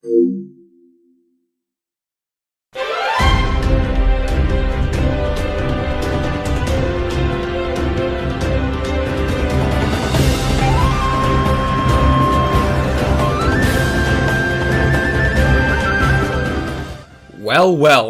Well,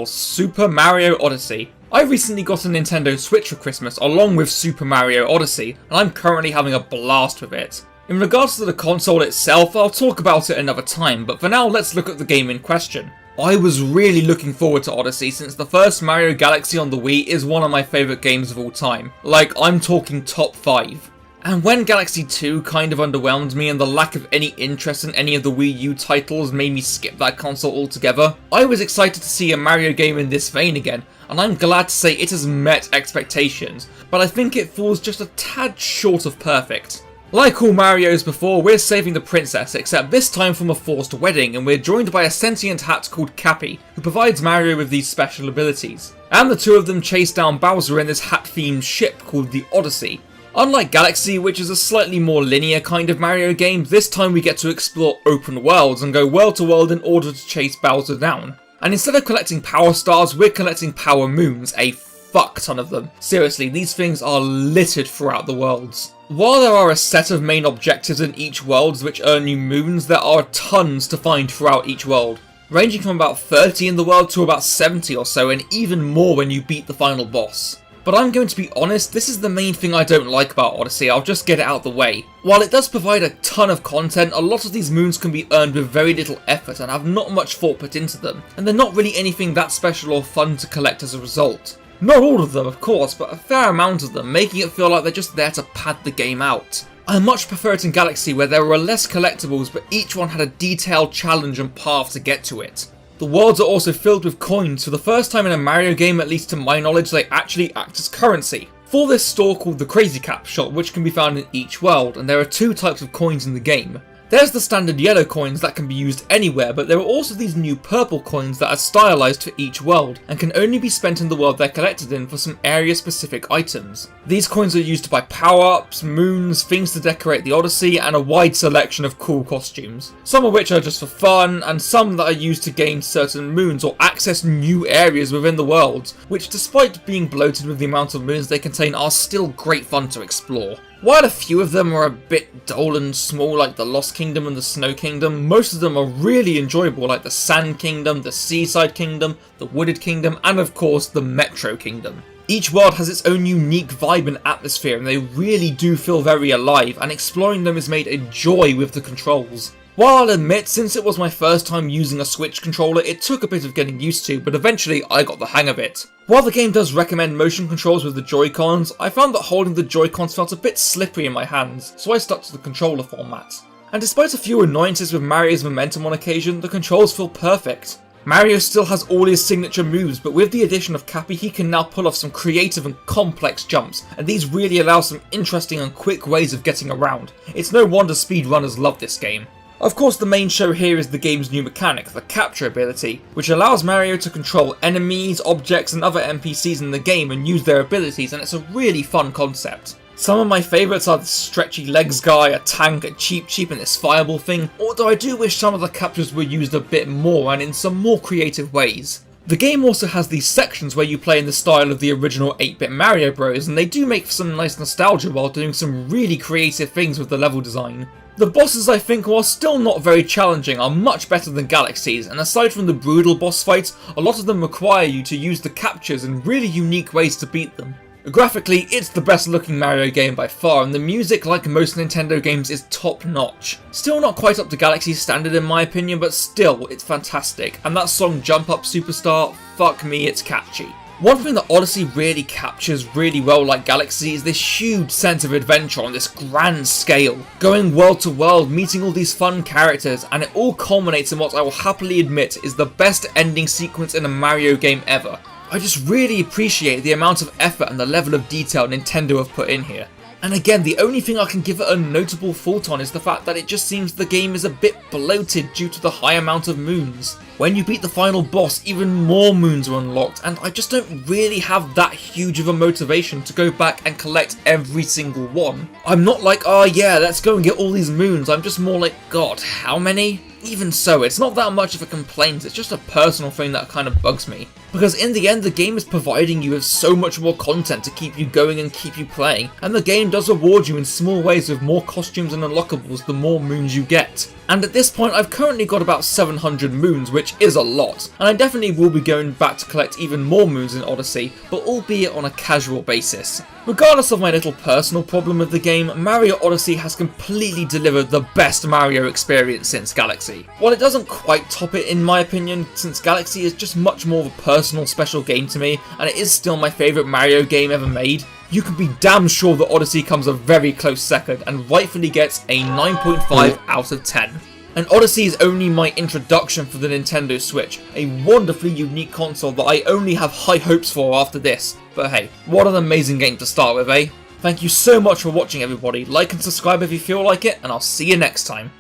Super Mario Odyssey. I recently got a Nintendo Switch for Christmas along with Super Mario Odyssey, and I'm currently having a blast with it. In regards to the console itself, I'll talk about it another time, but for now let's look at the game in question. I was really looking forward to Odyssey since the first Mario Galaxy on the Wii is one of my favourite games of all time. Like, I'm talking top 5. And when Galaxy 2 kind of underwhelmed me and the lack of any interest in any of the Wii U titles made me skip that console altogether, I was excited to see a Mario game in this vein again, and I'm glad to say it has met expectations, but I think it falls just a tad short of perfect. Like all Marios before, we're saving the princess, except this time from a forced wedding, and we're joined by a sentient hat called Cappy, who provides Mario with these special abilities. And the two of them chase down Bowser in this hat-themed ship called the Odyssey. Unlike Galaxy, which is a slightly more linear kind of Mario game, this time we get to explore open worlds and go world to world in order to chase Bowser down. And instead of collecting power stars, we're collecting power moons, a fuck ton of them. Seriously, these things are littered throughout the worlds. While there are a set of main objectives in each world which earn you moons, there are tons to find throughout each world, ranging from about 30 in the world to about 70 or so, and even more when you beat the final boss. But I'm going to be honest, this is the main thing I don't like about Odyssey, I'll just get it out the way. While it does provide a ton of content, a lot of these moons can be earned with very little effort and have not much thought put into them, and they're not really anything that special or fun to collect as a result. Not all of them, of course, but a fair amount of them, making it feel like they're just there to pad the game out. I much prefer it in Galaxy where there were less collectibles, but each one had a detailed challenge and path to get to it. The worlds are also filled with coins. For the first time in a Mario game, at least to my knowledge, they actually act as currency. For this store called the Crazy Cap Shop, which can be found in each world, and there are two types of coins in the game. There's the standard yellow coins that can be used anywhere, but there are also these new purple coins that are stylized for each world, and can only be spent in the world they're collected in for some area-specific items. These coins are used to buy power-ups, moons, things to decorate the Odyssey, and a wide selection of cool costumes. Some of which are just for fun, and some that are used to gain certain moons or access new areas within the world, which despite being bloated with the amount of moons they contain are still great fun to explore. While a few of them are a bit dull and small like the Lost Kingdom and the Snow Kingdom, most of them are really enjoyable like the Sand Kingdom, the Seaside Kingdom, the Wooded Kingdom, and of course the Metro Kingdom. Each world has its own unique vibe and atmosphere, and they really do feel very alive, and exploring them is made a joy with the controls. While I'll admit, since it was my first time using a Switch controller, it took a bit of getting used to, but eventually I got the hang of it. While the game does recommend motion controls with the Joy-Cons, I found that holding the Joy-Cons felt a bit slippery in my hands, so I stuck to the controller format. And despite a few annoyances with Mario's momentum on occasion, the controls feel perfect. Mario still has all his signature moves, but with the addition of Cappy he can now pull off some creative and complex jumps, and these really allow some interesting and quick ways of getting around. It's no wonder speedrunners love this game. Of course, the main show here is the game's new mechanic, the capture ability, which allows Mario to control enemies, objects and other NPCs in the game and use their abilities, and it's a really fun concept. Some of my favourites are the stretchy legs guy, a tank, a Cheep Cheep and this fireball thing, although I do wish some of the captures were used a bit more and in some more creative ways. The game also has these sections where you play in the style of the original 8-bit Mario Bros, and they do make for some nice nostalgia while doing some really creative things with the level design. The bosses, I think, while still not very challenging, are much better than Galaxy's, and aside from the brutal boss fights, a lot of them require you to use the captures in really unique ways to beat them. Graphically, it's the best looking Mario game by far, and the music, like most Nintendo games, is top notch. Still not quite up to Galaxy's standard in my opinion, but still, it's fantastic, and that song Jump Up Superstar, fuck me, it's catchy. One thing that Odyssey really captures really well like Galaxy is this huge sense of adventure on this grand scale. Going world to world, meeting all these fun characters, and it all culminates in what I will happily admit is the best ending sequence in a Mario game ever. I just really appreciate the amount of effort and the level of detail Nintendo have put in here. And again, the only thing I can give it a notable fault on is the fact that it just seems the game is a bit bloated due to the high amount of moons. When you beat the final boss, even more moons are unlocked, and I just don't really have that huge of a motivation to go back and collect every single one. I'm not like, oh yeah, let's go and get all these moons, I'm just more like, god, how many? even so, it's not that much of a complaint, it's just a personal thing that kind of bugs me. Because in the end, the game is providing you with so much more content to keep you going and keep you playing, and the game does reward you in small ways with more costumes and unlockables the more moons you get. And at this point, I've currently got about 700 moons, which is a lot, and I definitely will be going back to collect even more moons in Odyssey, but albeit on a casual basis. Regardless of my little personal problem with the game, Mario Odyssey has completely delivered the best Mario experience since Galaxy. While it doesn't quite top it in my opinion, since Galaxy is just much more of a personal special game to me, and it is still my favourite Mario game ever made, you can be damn sure that Odyssey comes a very close second and rightfully gets a 9.5 out of 10. And Odyssey is only my introduction for the Nintendo Switch, a wonderfully unique console that I only have high hopes for after this. But hey, what an amazing game to start with, eh? Thank you so much for watching everybody, like and subscribe if you feel like it, and I'll see you next time.